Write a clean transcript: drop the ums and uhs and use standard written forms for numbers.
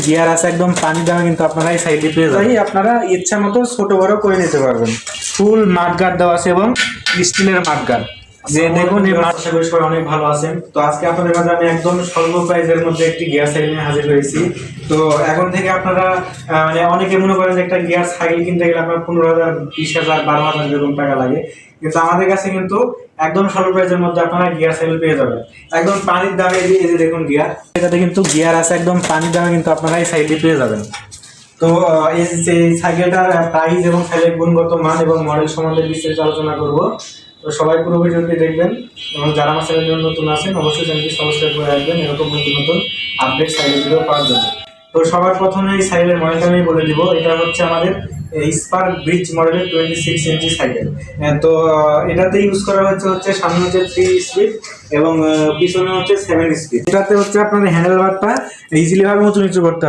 Gear আছে একদম পানির দামে, কিন্তু আপনারা এই সাইডে পেয়ে যাবেন। আপনারা ইচ্ছা মতো ছোট বড় করে নিতে পারবেন। ফুল মাঠগার্ড দেওয়া আছে এবং স্টিলের মাঠগার্ড। যে দেখুন এই মাঠ সবাই অনেক ভালো আছেন। তো আজকে আপনাদের মাঝে আমি একদম স্বল্প প্রাইসের মধ্যে একটি গিয়ার সাইকেল নিয়ে হাজির হয়েছি। তো এখন থেকে আপনারা মানে অনেকে মনে করেন যে একটা গিয়ার সাইকেল কিনতে গেলে আপনার 15,000, 20,000, 12,000 এরকম টাকা লাগে, কিন্তু আমাদের কাছে কিন্তু একদম স্বল্প প্রাইসের মধ্যে আপনারা গিয়ার সাইকেল পেয়ে যাবেন একদম পানির দামে। এই যে দেখুন গিয়ার, এটাতে কিন্তু গিয়ার আছে একদম পানির দামে, কিন্তু আপনারা এই সাইকেল পেয়ে যাবেন। তো এই সাইকেলটার প্রাইস এবং সাইকেলের গুণগত মান এবং মডেল সম্বন্ধে বিস্তারিত আলোচনা করব। তো সবাই পুরো ভিডিওটি দেখবেন এবং যারা আমার চ্যানেলে নতুন আছেন অবশ্যই চ্যানেলটি সাবস্ক্রাইব করে রাখবেন এরকম নতুন নতুন আপডেট সাইকেল ভিডিও পাওয়ার জন্য। তো সবার প্রথমে এই সাইকেলের মডেলটা আমি বলে দিব। এটা হচ্ছে আমাদের স্পার্ক ব্রিজ মডেলের 26 ইঞ্চি সাইকেল। তো এটাতে ইউজ করা হচ্ছে সামনে হচ্ছে 3 স্পিড এবং পিছনে হচ্ছে 7 স্পিড। এটাতে হচ্ছে আপনার হ্যান্ডেল বারটা ইজিলি ভাবে উঁচু নিচু করতে